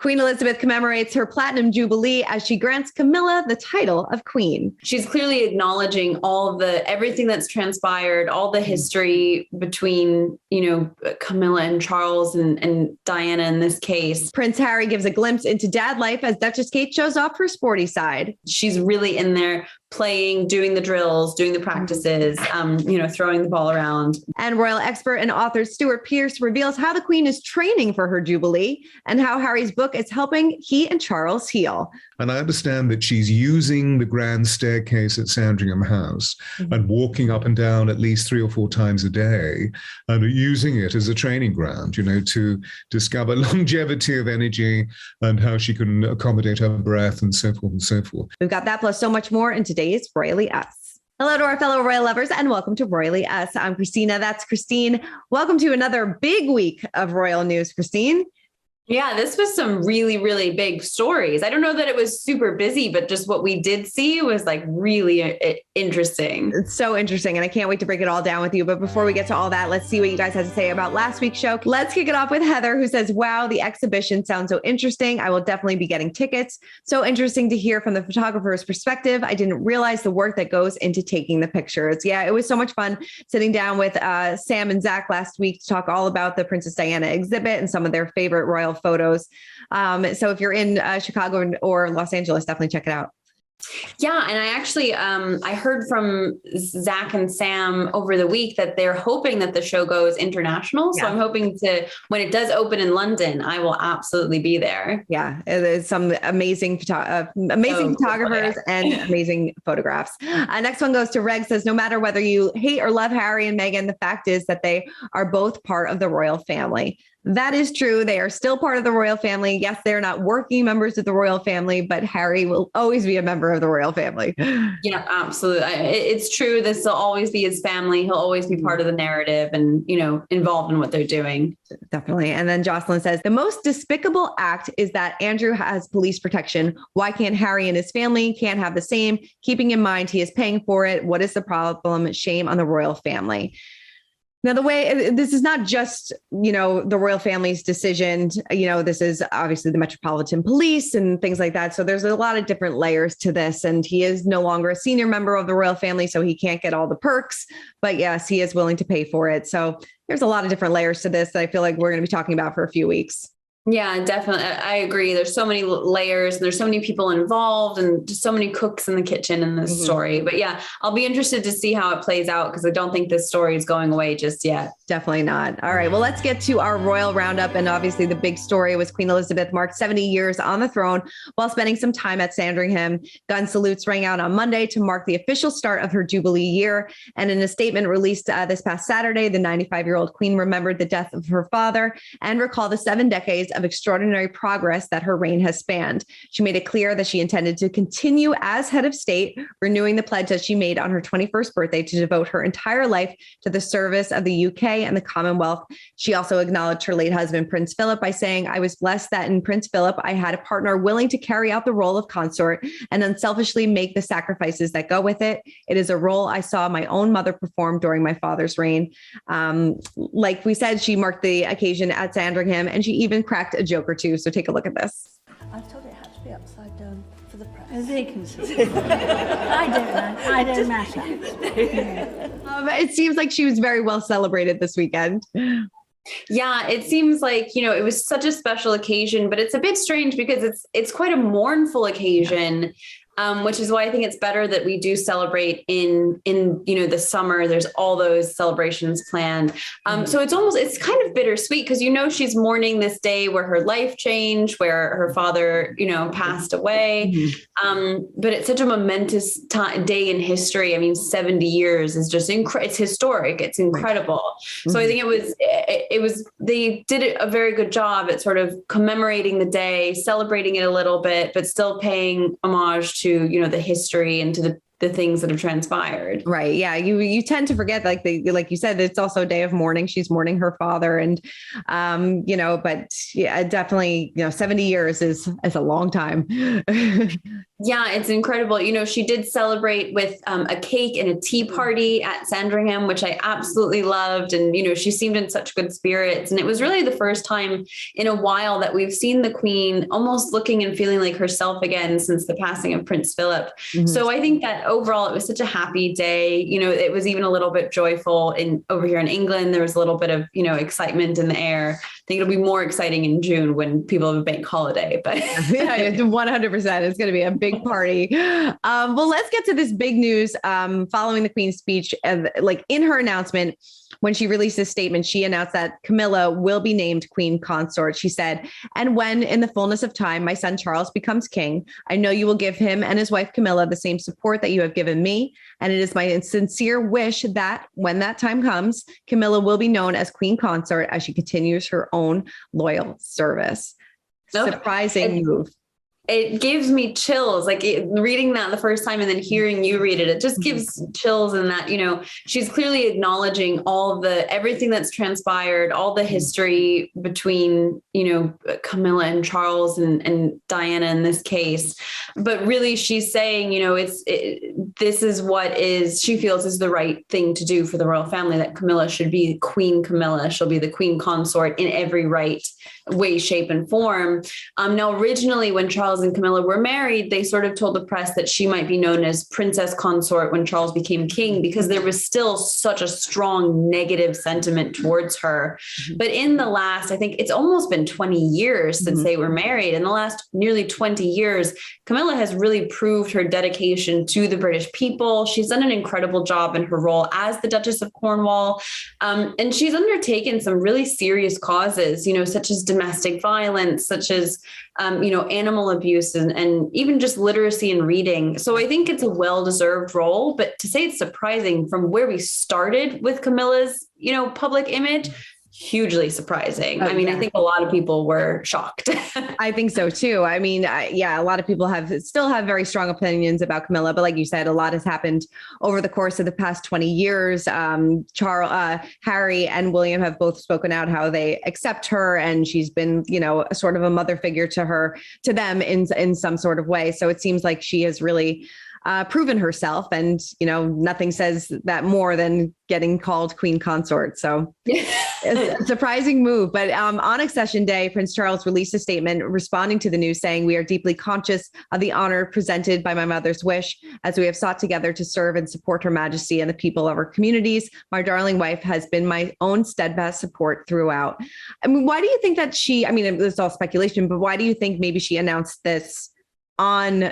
Queen Elizabeth commemorates her platinum jubilee as she grants Camilla the title of queen. She's clearly acknowledging everything that's transpired, all the history between, Camilla and Charles and Diana in this case. Prince Harry gives a glimpse into dad life as Duchess Kate shows off her sporty side. She's really in there playing, doing the drills, doing the practices, throwing the ball around. And royal expert and author Stuart Pearce reveals how the Queen is training for her jubilee and how Harry's book is helping he and Charles heal. And I understand that she's using the grand staircase at Sandringham House and walking up and down at least 3 or 4 times a day and using it as a training ground, to discover longevity of energy and how she can accommodate her breath and so forth and so forth. We've got that plus so much more in today's Royally Us. Hello to our fellow royal lovers and welcome to Royally Us. I'm Christina. That's Christine. Welcome to another big week of royal news, Christine. Yeah, this was some really, really big stories. I don't know that it was super busy, but just what we did see was really interesting. It's so interesting. And I can't wait to break it all down with you. But before we get to all that, let's see what you guys had to say about last week's show. Let's kick it off with Heather, who says, wow, the exhibition sounds so interesting. I will definitely be getting tickets. So interesting to hear from the photographer's perspective. I didn't realize the work that goes into taking the pictures. Yeah, it was so much fun sitting down with Sam and Zach last week to talk all about the Princess Diana exhibit and some of their favorite royal photos. So if you're in Chicago or Los Angeles, definitely check it out. Yeah. And I actually, I heard from Zach and Sam over the week that they're hoping that the show goes international. So I'm hoping when it does open in London, I will absolutely be there. Yeah. There's some amazing photographers and amazing photographs. Next one goes to Reg, says, no matter whether you hate or love Harry and Meghan, the fact is that they are both part of the royal family. That is true. They are still part of the royal family. Yes, they're not working members of the royal family, but Harry will always be a member of the royal family. Yeah, absolutely. It's true. This will always be his family. He'll always be part of the narrative and, involved in what they're doing. Definitely. And then Jocelyn says, the most despicable act is that Andrew has police protection. Why can't Harry and his family can't have the same? Keeping in mind he is paying for it. What is the problem? Shame on the royal family. Now, this is not just, the royal family's decision. This is obviously the Metropolitan Police and things like that. So there's a lot of different layers to this. And he is no longer a senior member of the royal family, so he can't get all the perks. But yes, he is willing to pay for it. So there's a lot of different layers to this that I feel like we're going to be talking about for a few weeks. Yeah, definitely. I agree. There's so many layers and there's so many people involved and just so many cooks in the kitchen in this story. But yeah, I'll be interested to see how it plays out because I don't think this story is going away just yet. Definitely not. All right. Well, let's get to our royal roundup. And obviously the big story was Queen Elizabeth marked 70 years on the throne while spending some time at Sandringham. Gun salutes rang out on Monday to mark the official start of her Jubilee year. And in a statement released this past Saturday, the 95-year-old Queen remembered the death of her father and recalled the 7 decades of extraordinary progress that her reign has spanned. She made it clear that she intended to continue as head of state, renewing the pledge that she made on her 21st birthday to devote her entire life to the service of the UK and the Commonwealth. She also acknowledged her late husband, Prince Philip, by saying, I was blessed that in Prince Philip, I had a partner willing to carry out the role of consort and unselfishly make the sacrifices that go with it. It is a role I saw my own mother perform during my father's reign. Like we said, she marked the occasion at Sandringham and she even cracked a joke or two. So take a look at this. I thought it had to be upside down for the press. As they can see. I don't matter. It seems like she was very well celebrated this weekend. Yeah, it seems like, it was such a special occasion, but it's a bit strange because it's quite a mournful occasion. Which is why I think it's better that we do celebrate in the summer. There's all those celebrations planned. So it's kind of bittersweet because, she's mourning this day where her life changed, where her father, passed away. But it's such a momentous day in history. I mean, 70 years is just it's historic. It's incredible. So I think they did a very good job at sort of commemorating the day, celebrating it a little bit, but still paying homage to the history and to the things that have transpired. Right. Yeah. You tend to forget, like you said, it's also a day of mourning. She's mourning her father and, but yeah, definitely, 70 years is a long time. Yeah, it's incredible. She did celebrate with a cake and a tea party at Sandringham, which I absolutely loved. And, she seemed in such good spirits. And it was really the first time in a while that we've seen the Queen almost looking and feeling like herself again since the passing of Prince Philip. Mm-hmm. So I think that overall it was such a happy day. It was even a little bit joyful over here in England. There was a little bit of, excitement in the air. I think it'll be more exciting in June when people have a bank holiday. But yeah, 100%. It's going to be a big party. Well, let's get to this big news following the Queen's speech. Like in her announcement, when she released this statement, she announced that Camilla will be named Queen Consort. She said, "And when in the fullness of time, my son Charles becomes king, I know you will give him and his wife Camilla the same support that you have given me. And it is my sincere wish that when that time comes, Camilla will be known as Queen Consort as she continues her own loyal service." Surprising move. It gives me chills, reading that the first time and then hearing you read it. It just gives chills in that, she's clearly acknowledging everything that's transpired, all the history between, Camilla and Charles and Diana in this case. But really she's saying, this is what she feels is the right thing to do for the royal family, that Camilla should be Queen Camilla. She'll be the Queen Consort in every right way, shape, and form. Now, originally, when Charles and Camilla were married, they sort of told the press that she might be known as Princess Consort when Charles became king, because there was still such a strong negative sentiment towards her. Mm-hmm. But in the last, I think it's almost been 20 years since they were married. In the last nearly 20 years, Camilla has really proved her dedication to the British people. She's done an incredible job in her role as the Duchess of Cornwall. And she's undertaken some really serious causes, such as domestic violence, such as, animal abuse and even just literacy and reading. So I think it's a well-deserved role, but to say it's surprising from where we started with Camilla's, public image, hugely surprising. I think a lot of people were shocked. I think so too. A lot of people still have very strong opinions about Camilla, but like you said, a lot has happened over the course of the past 20 years. Harry and William have both spoken out how they accept her, and she's been, a sort of a mother figure to them in some sort of way. So it seems like she has really proven herself, and nothing says that more than getting called Queen Consort. So it's a surprising move. But on accession day, Prince Charles released a statement responding to the news, saying, "We are deeply conscious of the honor presented by my mother's wish, as we have sought together to serve and support Her Majesty and the people of our communities. My darling wife has been my own steadfast support throughout." Why do you think that it's all speculation, but why do you think maybe she announced this on,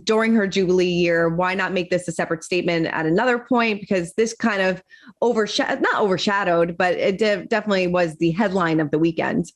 during her Jubilee year? Why not make this a separate statement at another point? Because this kind of not overshadowed, but it definitely was the headline of the weekend.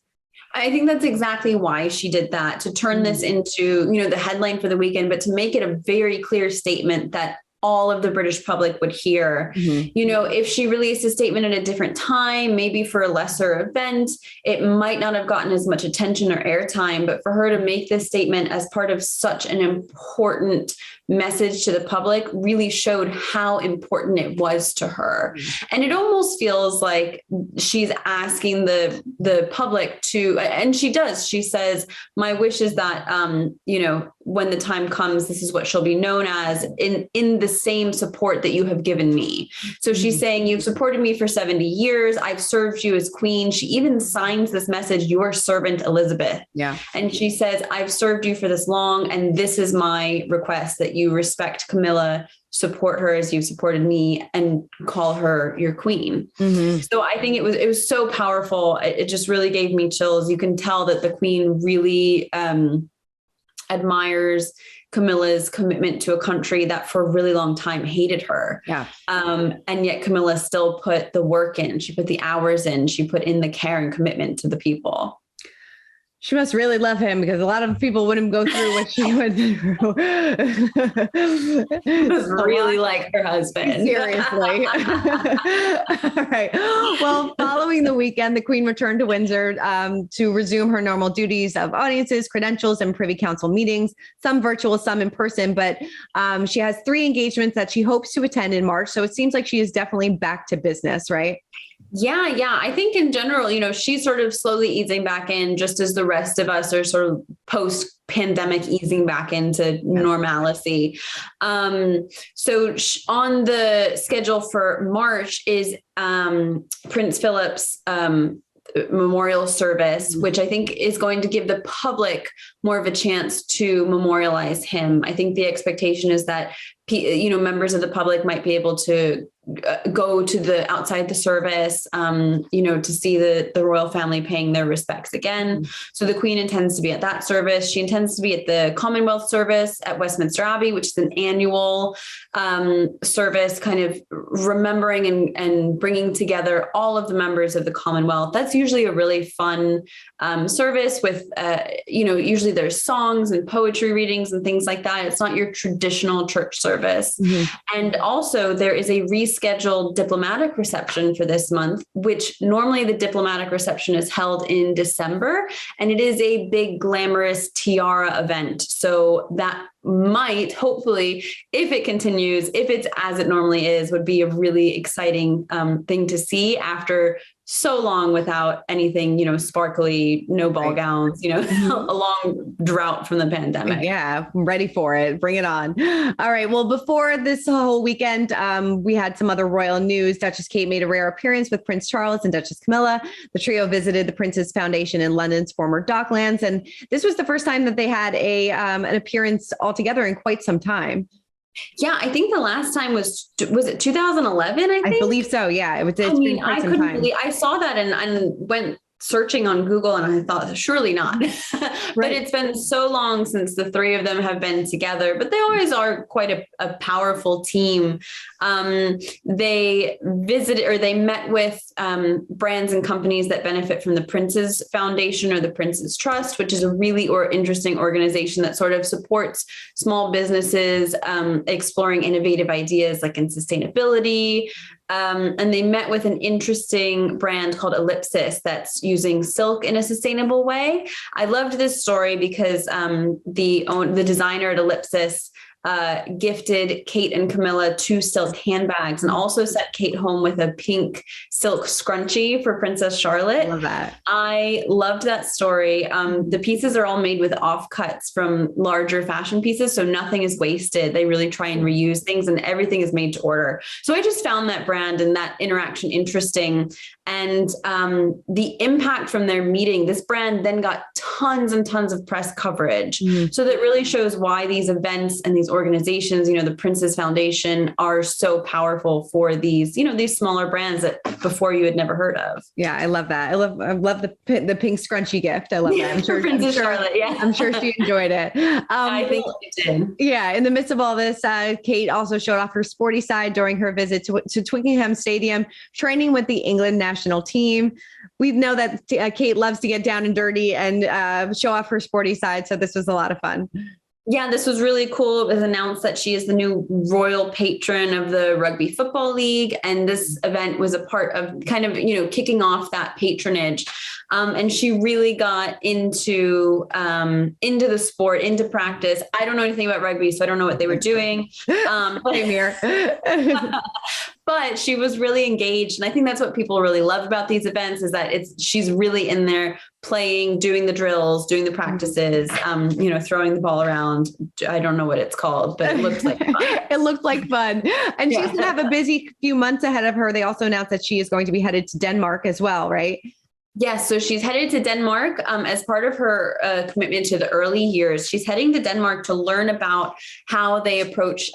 I think that's exactly why she did that, to turn this into, the headline for the weekend, but to make it a very clear statement that all of the British public would hear. Mm-hmm. If she released a statement at a different time, maybe for a lesser event, it might not have gotten as much attention or airtime. But for her to make this statement as part of such an important message to the public really showed how important it was to her. And it almost feels like she's asking the public to, and she does, she says, "My wish is that, when the time comes, this is what she'll be known as, in the same support that you have given me." So she's saying, "You've supported me for 70 years. I've served you as queen." She even signs this message, "Your servant Elizabeth." Yeah. And she says, "I've served you for this long, and this is my request, that you respect Camilla, support her as you've supported me, and call her your queen." Mm-hmm. So I think it was so powerful. It just really gave me chills. You can tell that the Queen really admires Camilla's commitment to a country that for a really long time hated her. Yeah. And yet Camilla still put the work in. She put the hours in. She put in the care and commitment to the people. She must really love him, because a lot of people wouldn't go through what she went through. Really like her husband. Seriously. All right. Well, following the weekend, the Queen returned to Windsor to resume her normal duties of audiences, credentials, and Privy Council meetings, some virtual, some in person. But she has 3 engagements that she hopes to attend in March. So it seems like she is definitely back to business, right? Yeah. I think in general, she's sort of slowly easing back in, just as the rest of us are sort of post-pandemic easing back into normalcy. So on the schedule for March is Prince Philip's memorial service, which I think is going to give the public more of a chance to memorialize him. I think the expectation is that members of the public might be able to go to the outside the service, to see the royal family paying their respects again. So the Queen intends to be at that service. She intends to be at the Commonwealth service at Westminster Abbey, which is an annual service, kind of remembering and bringing together all of the members of the Commonwealth. That's usually a really fun service with, usually there's songs and poetry readings and things like that. It's not your traditional church service. And also there is a rescheduled diplomatic reception for this month, which normally the diplomatic reception is held in December, and it is a big glamorous tiara event. So that might, hopefully, if it continues, if it's as it normally is, would be a really exciting thing to see after so long without anything, sparkly, no ball gowns, a long drought from the pandemic. Yeah, I'm ready for it. Bring it on. All right. Well, before this whole weekend, we had some other royal news. Duchess Kate made a rare appearance with Prince Charles and Duchess Camilla. The trio visited the Prince's Foundation in London's former Docklands, and this was the first time that they had an appearance all together in quite some time. Yeah, I think the last time was it 2011? I believe so. Yeah, it was. I saw that and went searching on Google, and I thought, surely not. But it's been so long since the three of them have been together, but they always are quite a powerful team. They visited, or they met with brands and companies that benefit from the Prince's Foundation or the Prince's Trust, which is a really interesting organization that sort of supports small businesses exploring innovative ideas like in sustainability. And they met with an interesting brand called Ellipsis that's using silk in a sustainable way. I loved this story because the designer at Ellipsis gifted Kate and Camilla 2 silk handbags and also sent Kate home with a pink silk scrunchie for Princess Charlotte. Love that. I loved that story. The pieces are all made with offcuts from larger fashion pieces, so nothing is wasted. They really try and reuse things, and everything is made to order. So I just found that brand and that interaction interesting. And the impact from their meeting, this brand then got tons and tons of press coverage. So that really shows why these events and these organizations, the Prince's Foundation, are so powerful for these, these smaller brands that before you had never heard of. Yeah, I love that. I love the pink scrunchy gift. I love that. I'm sure Princess Charlotte. Yeah, I'm sure she enjoyed it. I think she did. Yeah. In the midst of all this, Kate also showed off her sporty side during her visit to Twickenham Stadium, training with the England national team. We know that Kate loves to get down and dirty and show off her sporty side. So this was a lot of fun. Yeah, this was really cool. It was announced that she is the new royal patron of the Rugby Football League. And this event was a part of kind of, kicking off that patronage. And she really got into the sport, into practice. I don't know anything about rugby, so I don't know what they were doing. Same here. But she was really engaged. And I think that's what people really love about these events, is that she's really in there playing, doing the drills, doing the practices, throwing the ball around. I don't know what it's called, but it looked like fun. It looked like fun. And she's going to have a busy few months ahead of her. They also announced that she is going to be headed to Denmark as well, right? Yes. So she's headed to Denmark as part of her commitment to the early years. She's heading to Denmark to learn about how they approach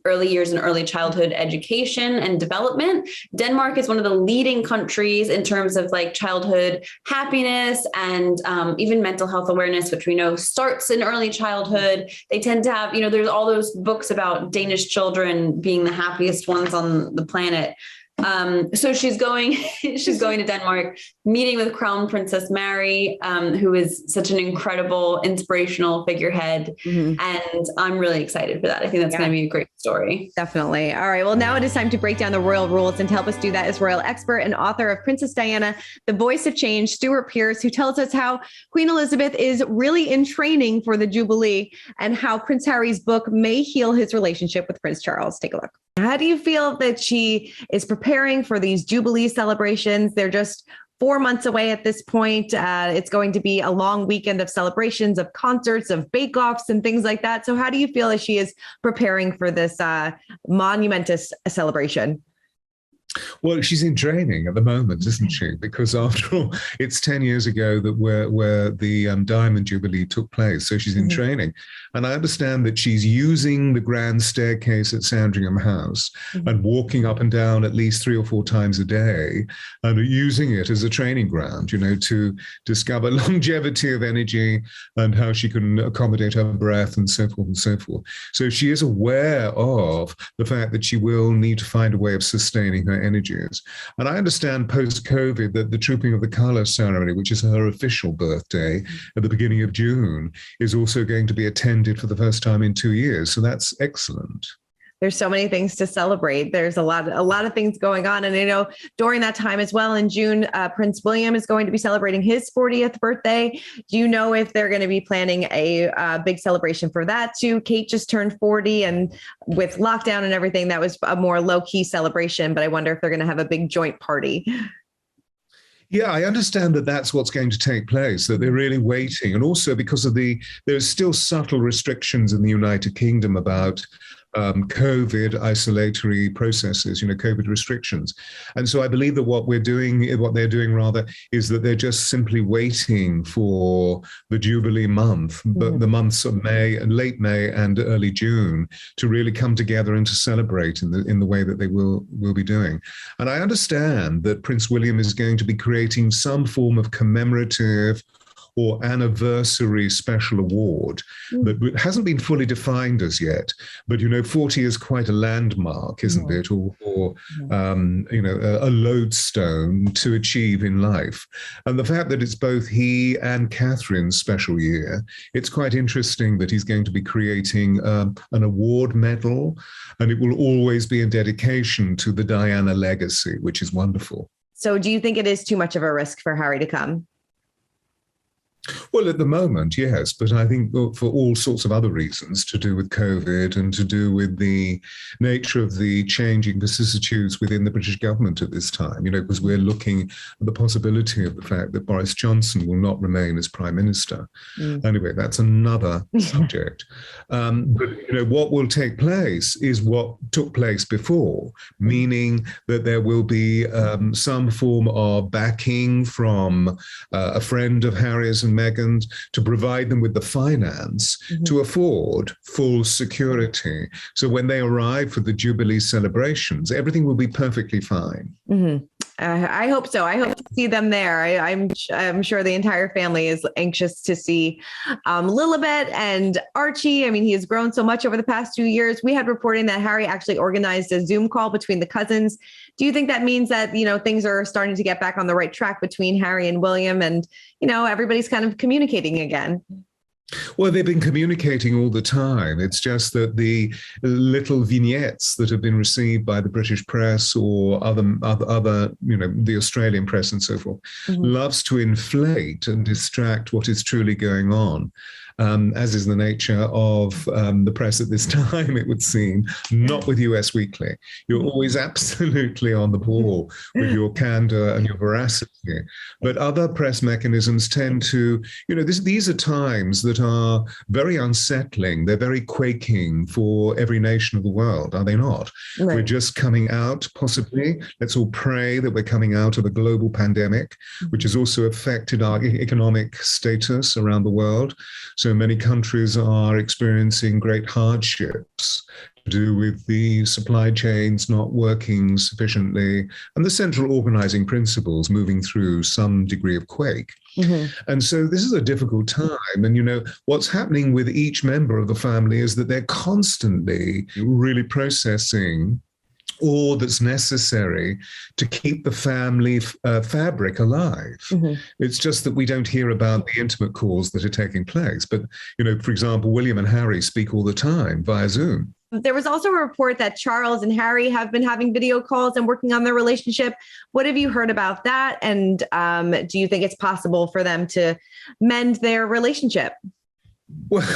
early years and early childhood education and development. Denmark is one of the leading countries in terms of like childhood happiness and even mental health awareness, which we know starts in early childhood. They tend to have, there's all those books about Danish children being the happiest ones on the planet. So she's going to Denmark, meeting with Crown Princess Mary, who is such an incredible, inspirational figurehead. And I'm really excited for that. I think that's going to be a great story. Definitely. All right. Well, now it is time to break down the royal rules, and to help us do that is royal expert and author of Princess Diana, The Voice of Change, Stuart Pearce, who tells us how Queen Elizabeth is really in training for the Jubilee and how Prince Harry's book may heal his relationship with Prince Charles. Take a look. How do you feel that she is prepared preparing for these Jubilee celebrations. They're just 4 months away at this point. It's going to be a long weekend of celebrations, of concerts, of bake-offs and things like that. So how do you feel as she is preparing for this monumentous celebration? Well, she's in training at the moment, isn't she? Because after all, it's 10 years ago that where the Diamond Jubilee took place. So she's in training. And I understand that she's using the grand staircase at Sandringham House and walking up and down at least 3 or 4 times a day and using it as a training ground, to discover longevity of energy and how she can accommodate her breath and so forth and so forth. So she is aware of the fact that she will need to find a way of sustaining her energies. And I understand post-COVID that the Trooping of the Colour ceremony, which is her official birthday at the beginning of June, is also going to be attended for the first time in 2 years. So that's excellent. There's so many things to celebrate. There's a lot of things going on. And I know during that time as well in June, Prince William is going to be celebrating his 40th birthday. Do you know if they're going to be planning a big celebration for that too? Kate just turned 40, and with lockdown and everything, that was a more low-key celebration. But I wonder if they're going to have a big joint party. Yeah, I understand that that's what's going to take place, that they're really waiting. And also because of there's still subtle restrictions in the United Kingdom about COVID isolatory processes, COVID restrictions. And so I believe that what they're doing is that they're just simply waiting for the Jubilee month, but the months of May and late May and early June to really come together and to celebrate in the way that they will be doing. And I understand that Prince William is going to be creating some form of commemorative or anniversary special award that hasn't been fully defined as yet. But, 40 is quite a landmark, isn't it? Or a lodestone to achieve in life. And the fact that it's both he and Catherine's special year, it's quite interesting that he's going to be creating an award medal, and it will always be in dedication to the Diana legacy, which is wonderful. So do you think it is too much of a risk for Harry to come? Well, at the moment, yes, but I think for all sorts of other reasons to do with COVID and to do with the nature of the changing vicissitudes within the British government at this time, because we're looking at the possibility of the fact that Boris Johnson will not remain as Prime Minister. Anyway, that's another subject. But, what will take place is what took place before, meaning that there will be some form of backing from a friend of Harry's and Meghan to provide them with the finance to afford full security. So when they arrive for the Jubilee celebrations, everything will be perfectly fine. I hope so. I hope to see them there. I'm sure the entire family is anxious to see Lilibet and Archie. I mean, he has grown so much over the past 2 years. We had reporting that Harry actually organized a Zoom call between the cousins. Do you think that means that, things are starting to get back on the right track between Harry and William and, everybody's kind of communicating again? Well, they've been communicating all the time. It's just that the little vignettes that have been received by the British press or other, the Australian press and so forth, loves to inflate and distract what is truly going on. As is the nature of the press at this time, it would seem, not with US Weekly. You're always absolutely on the ball with your candor and your veracity. But other press mechanisms tend to, these are times that are very unsettling. They're very quaking for every nation of the world, are they not? Right. We're just coming out, possibly. Let's all pray that we're coming out of a global pandemic, which has also affected our economic status around the world. So many countries are experiencing great hardships to do with the supply chains not working sufficiently and the central organizing principles moving through some degree of quake. And so this is a difficult time. And, what's happening with each member of the family is that they're constantly really processing all that's necessary to keep the family fabric alive. It's just that we don't hear about the intimate calls that are taking place. But, for example, William and Harry speak all the time via Zoom. There was also a report that Charles and Harry have been having video calls and working on their relationship. What have you heard about that? And do you think it's possible for them to mend their relationship? Well,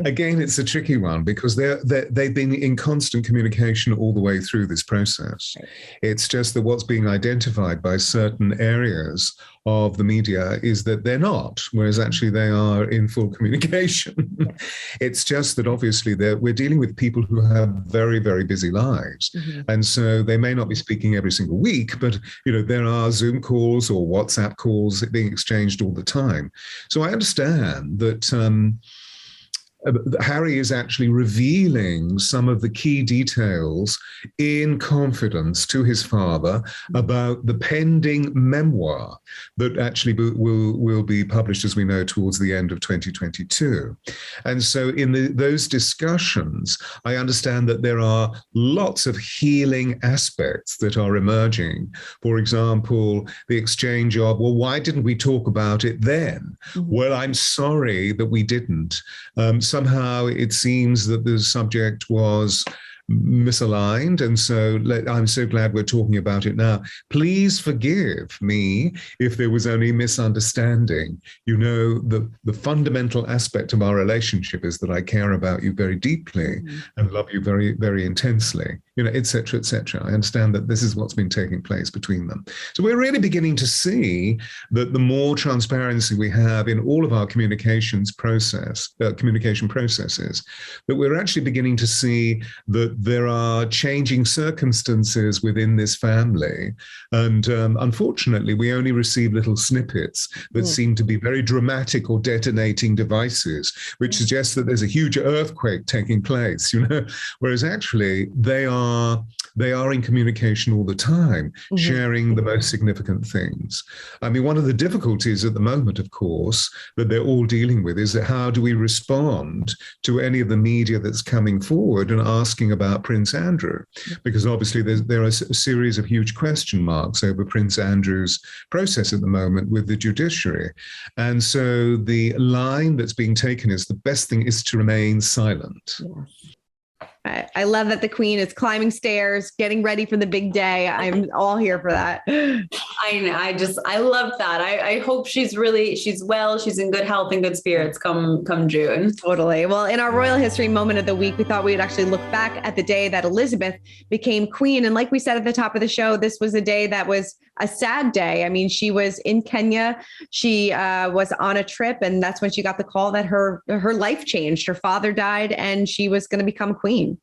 again, it's a tricky one because they've been in constant communication all the way through this process. Right. It's just that what's being identified by certain areas of the media is that they're not, whereas actually they are in full communication. It's just that obviously we're dealing with people who have very, very busy lives. Mm-hmm. And so they may not be speaking every single week, but there are Zoom calls or WhatsApp calls being exchanged all the time. So I understand that Harry is actually revealing some of the key details in confidence to his father about the pending memoir that actually will be published, as we know, towards the end of 2022. And so in those discussions, I understand that there are lots of healing aspects that are emerging. For example, the exchange of, well, why didn't we talk about it then? Mm-hmm. Well, I'm sorry that we didn't. Somehow it seems that the subject was misaligned. And so I'm so glad we're talking about it now. Please forgive me if there was any misunderstanding. The fundamental aspect of our relationship is that I care about you very deeply and love you very, very intensely, et cetera, et cetera. I understand that this is what's been taking place between them. So we're really beginning to see that the more transparency we have in all of our communication processes, that we're actually beginning to see that there are changing circumstances within this family. And unfortunately, we only receive little snippets that seem to be very dramatic or detonating devices, which suggests that there's a huge earthquake taking place, whereas actually they are in communication all the time, sharing the most significant things. I mean, one of the difficulties at the moment, of course, that they're all dealing with is that how do we respond to any of the media that's coming forward and asking about Prince Andrew? Because obviously there are a series of huge question marks over Prince Andrew's process at the moment with the judiciary. And so the line that's being taken is the best thing is to remain silent. Yes. I love that the Queen is climbing stairs, getting ready for the big day. I'm all here for that. I know. I love that. I hope she's well, she's in good health and good spirits come June. Totally. Well, in our royal history moment of the week, we thought we'd actually look back at the day that Elizabeth became queen. And like we said at the top of the show, this was a day that was a sad day. I mean, she was in Kenya. She was on a trip, and that's when she got the call that her life changed. Her father died and she was going to become queen.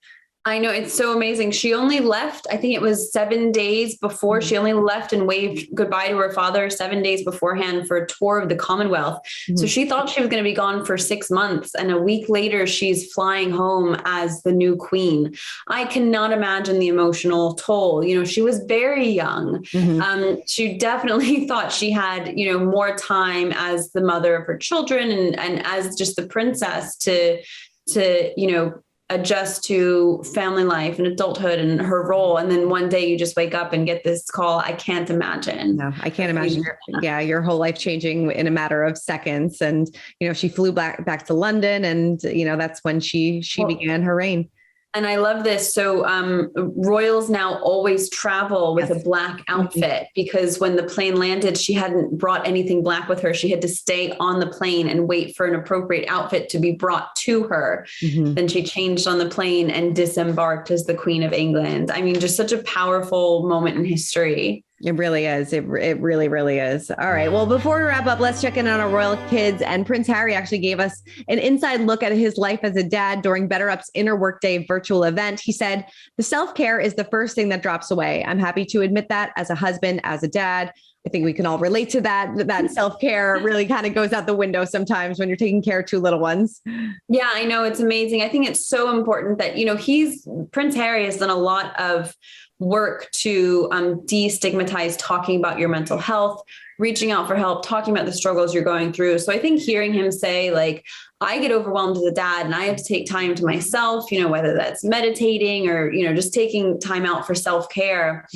I know, it's so amazing. She only left, I think it was 7 days before, she only left and waved goodbye to her father 7 days beforehand for a tour of the Commonwealth. So she thought she was going to be gone for 6 months. And a week later, she's flying home as the new queen. I cannot imagine the emotional toll. She was very young. She definitely thought she had, more time as the mother of her children and as just the princess to adjust to family life and adulthood and her role. And then one day you just wake up and get this call. I can't imagine. No, I can't imagine. Your whole life changing in a matter of seconds. And, she flew back to London and, that's when she began her reign. And I love this. So royals now always travel with a black outfit because when the plane landed, she hadn't brought anything black with her. She had to stay on the plane and wait for an appropriate outfit to be brought to her. Then she changed on the plane and disembarked as the Queen of England. I mean, just such a powerful moment in history. It really is. It really, really is. All right. Well, before we wrap up, let's check in on our royal kids. And Prince Harry actually gave us an inside look at his life as a dad during Better Up's Inner Workday virtual event. He said, the self-care is the first thing that drops away. I'm happy to admit that as a husband, as a dad. I think we can all relate to that self-care really kind of goes out the window sometimes when you're taking care of two little ones. Yeah, I know. It's amazing. I think it's so important that, Prince Harry has done a lot of work to destigmatize talking about your mental health, reaching out for help, talking about the struggles you're going through. So I think hearing him say, I get overwhelmed as a dad and I have to take time to myself, whether that's meditating or, just taking time out for self-care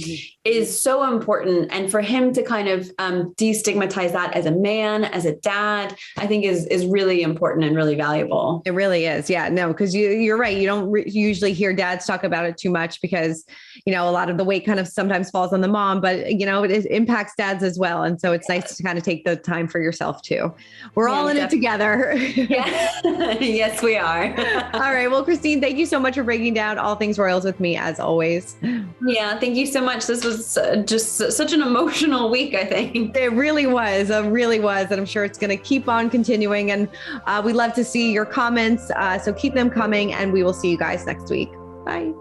is so important. And for him to kind of destigmatize that as a man, as a dad, I think is really important and really valuable. It really is. Yeah, no, because you're right. You don't usually hear dads talk about it too much because, a lot of the weight kind of sometimes falls on the mom, but, it impacts dads as well. And so So it's nice to kind of take the time for yourself too. We're all in it together. Yeah. Yes, we are. All right. Well, Christine, thank you so much for breaking down all things royals with me as always. Yeah. Thank you so much. This was just such an emotional week, I think. It really was. It really was. And I'm sure it's going to keep on continuing. And we love to see your comments. So keep them coming and we will see you guys next week. Bye.